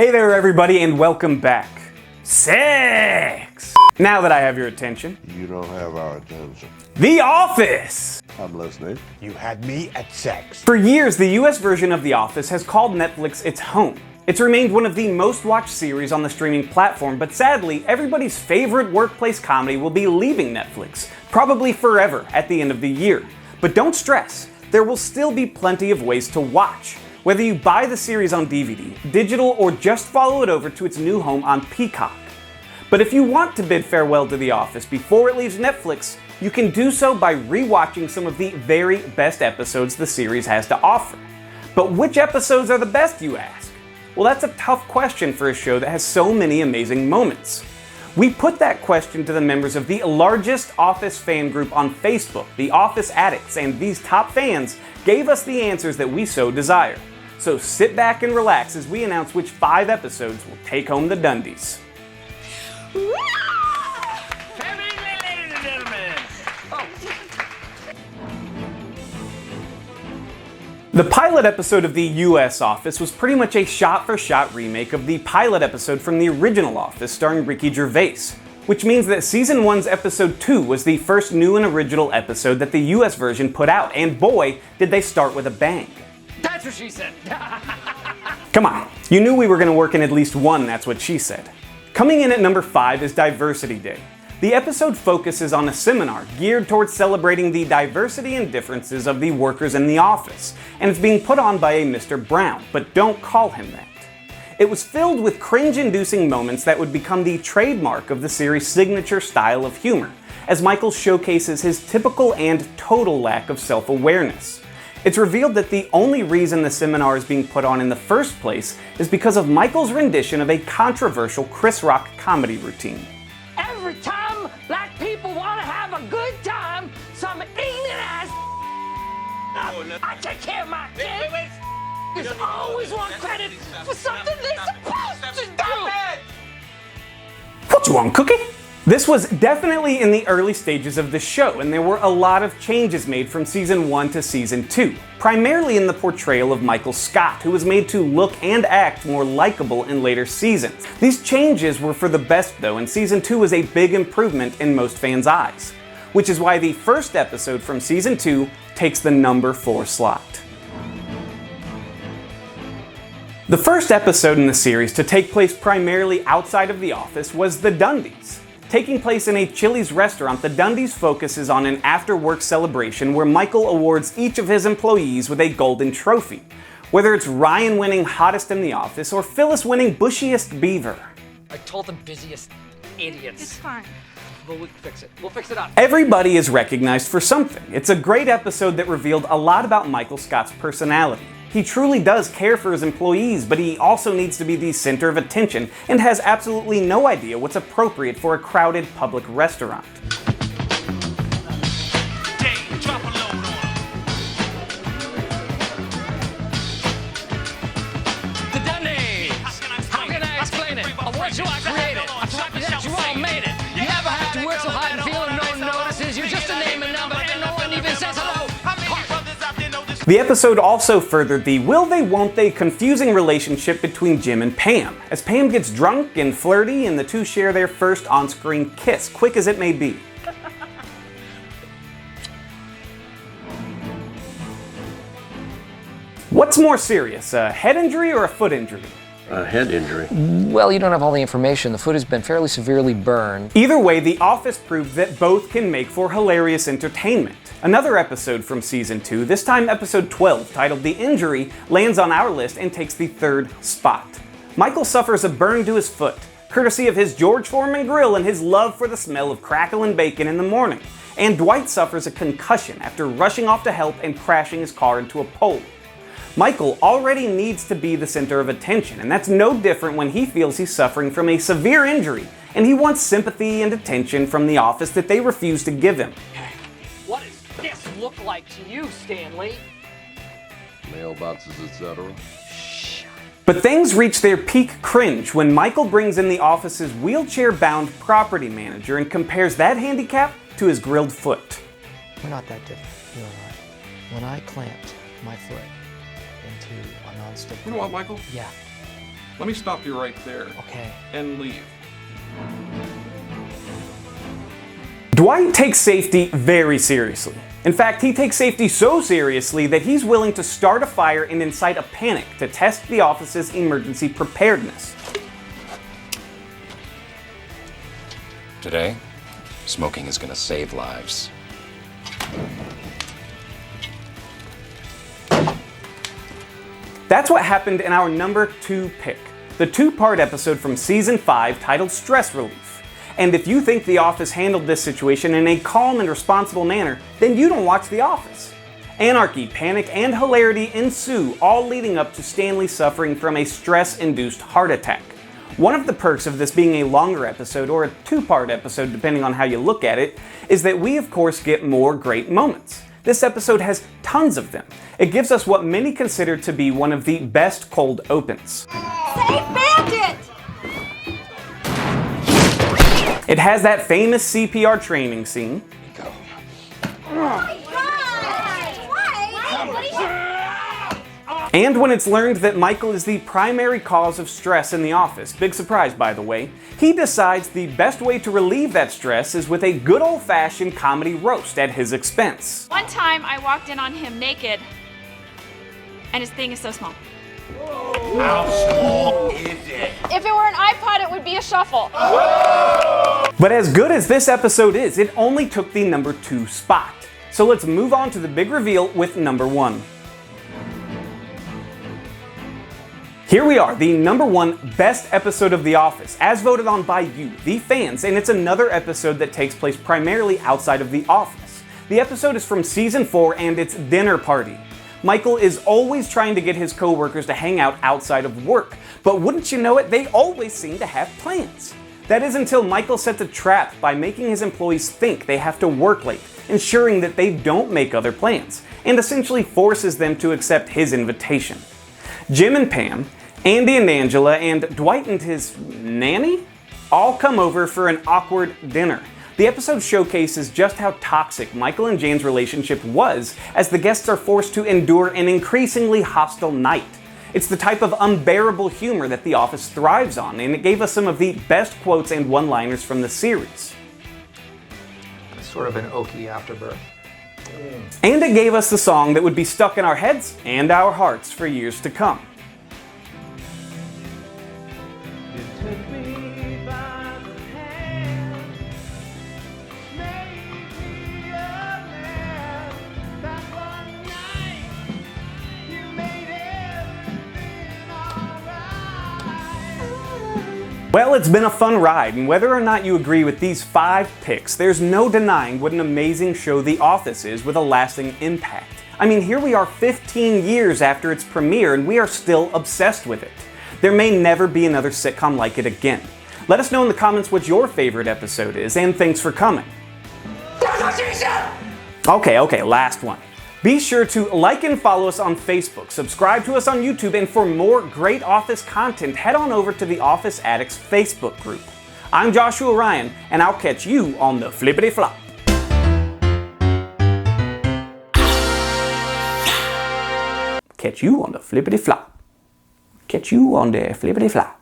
Hey there everybody and welcome back. Sex! Now that I have your attention. You don't have our attention. The Office! I'm listening. You had me at sex. For years, the US version of The Office has called Netflix its home. It's remained one of the most watched series on the streaming platform, but sadly, everybody's favorite workplace comedy will be leaving Netflix, probably forever at the end of the year. But don't stress, there will still be plenty of ways to watch. Whether you buy the series on DVD, digital, or just follow it over to its new home on Peacock. But if you want to bid farewell to The Office before it leaves Netflix, you can do so by rewatching some of the very best episodes the series has to offer. But which episodes are the best, you ask? Well, that's a tough question for a show that has so many amazing moments. We put that question to the members of the largest Office fan group on Facebook, the Office Addicts, and these top fans gave us the answers that we so desire. So sit back and relax as we announce which 5 episodes will take home the Dundees. Ladies and gentlemen. The pilot episode of the US Office was pretty much a shot-for-shot remake of the pilot episode from the original Office starring Ricky Gervais, which means that Season 1's Episode 2 was the first new and original episode that the US version put out, and boy, did they start with a bang. That's what she said. Come on, you knew we were going to work in at least one That's What She Said. Coming in at number 5 is Diversity Day. The episode focuses on a seminar geared towards celebrating the diversity and differences of the workers in the office, and it's being put on by a Mr. Brown, but don't call him that. It was filled with cringe-inducing moments that would become the trademark of the series' signature style of humor, as Michael showcases his typical and total lack of self-awareness. It's revealed that the only reason the seminar is being put on in the first place is because of Michael's rendition of a controversial Chris Rock comedy routine. Every time black people want to have a good time, some ignorant ass I take care of my kids. There's always want credit for something they're supposed to do. What you want, cookie? This was definitely in the early stages of the show, and there were a lot of changes made from Season 1 to Season 2, primarily in the portrayal of Michael Scott, who was made to look and act more likable in later seasons. These changes were for the best though, and Season 2 was a big improvement in most fans' eyes, which is why the first episode from Season 2 takes the number 4 slot. The first episode in the series to take place primarily outside of the office was The Dundees. Taking place in a Chili's restaurant, the Dundees focuses on an after-work celebration where Michael awards each of his employees with a golden trophy. Whether it's Ryan winning hottest in the office or Phyllis winning bushiest beaver. I told them busiest idiots. It's fine. Well, we'll fix it. We'll fix it up. Everybody is recognized for something. It's a great episode that revealed a lot about Michael Scott's personality. He truly does care for his employees, but he also needs to be the center of attention and has absolutely no idea what's appropriate for a crowded public restaurant. The Dundees. How can I explain it? A word so I created. A thought that you all made it. You never have to work so hard and feel no notices. You're just a name and number and no one even says hello. The episode also furthered the will they won't they confusing relationship between Jim and Pam, as Pam gets drunk and flirty and the two share their first on-screen kiss, quick as it may be. What's more serious, a head injury or a foot injury? A head injury. Well, you don't have all the information. The foot has been fairly severely burned. Either way, The Office proved that both can make for hilarious entertainment. Another episode from Season 2, this time episode 12, titled The Injury, lands on our list and takes the 3rd spot. Michael suffers a burn to his foot, courtesy of his George Foreman grill and his love for the smell of crackle and bacon in the morning. And Dwight suffers a concussion after rushing off to help and crashing his car into a pole. Michael already needs to be the center of attention, and that's no different when he feels he's suffering from a severe injury, and he wants sympathy and attention from the office that they refuse to give him. What does this look like to you, Stanley? Mailboxes, etc. But things reach their peak cringe when Michael brings in the office's wheelchair-bound property manager and compares that handicap to his grilled foot. We're not that different, you and I. When I clamped my foot into a non-stick. You know what, Michael? Yeah. Let me stop you right there. Okay. And leave. Dwight takes safety very seriously. In fact, he takes safety so seriously that he's willing to start a fire and incite a panic to test the office's emergency preparedness. Today, smoking is gonna save lives. That's what happened in our number 2 pick, the 2-part episode from season 5 titled Stress Relief. And if you think The Office handled this situation in a calm and responsible manner, then you don't watch The Office. Anarchy, panic, and hilarity ensue, all leading up to Stanley suffering from a stress-induced heart attack. One of the perks of this being a longer episode, or a 2-part episode depending on how you look at it, is that we of course get more great moments. This episode has tons of them. It gives us what many consider to be one of the best cold opens. Save Bandit! It has that famous CPR training scene. And when it's learned that Michael is the primary cause of stress in the office, big surprise by the way, he decides the best way to relieve that stress is with a good old-fashioned comedy roast at his expense. One time I walked in on him naked, and his thing is so small. How small is it? If it were an iPod, it would be a shuffle. But as good as this episode is, it only took the number 2 spot. So let's move on to the big reveal with number 1. Here we are, the number 1 best episode of The Office, as voted on by you, the fans, and it's another episode that takes place primarily outside of The Office. The episode is from season 4 and it's Dinner Party. Michael is always trying to get his co-workers to hang out outside of work, but wouldn't you know it, they always seem to have plans. That is until Michael sets a trap by making his employees think they have to work late, ensuring that they don't make other plans, and essentially forces them to accept his invitation. Jim and Pam, Andy and Angela, and Dwight and his nanny all come over for an awkward dinner. The episode showcases just how toxic Michael and Jane's relationship was as the guests are forced to endure an increasingly hostile night. It's the type of unbearable humor that The Office thrives on, and it gave us some of the best quotes and one-liners from the series. It's sort of an Okie afterbirth. And it gave us the song that would be stuck in our heads and our hearts for years to come. Well, it's been a fun ride, and whether or not you agree with these 5 picks, there's no denying what an amazing show The Office is with a lasting impact. I mean, here we are 15 years after its premiere, and we are still obsessed with it. There may never be another sitcom like it again. Let us know in the comments what your favorite episode is, and thanks for coming. Okay, last one. Be sure to like and follow us on Facebook, subscribe to us on YouTube, and for more great Office content, head on over to the Office Addicts Facebook group. I'm Joshua Ryan, and I'll catch you on the flippity flop. Catch you on the flippity flop. Catch you on the flippity flop.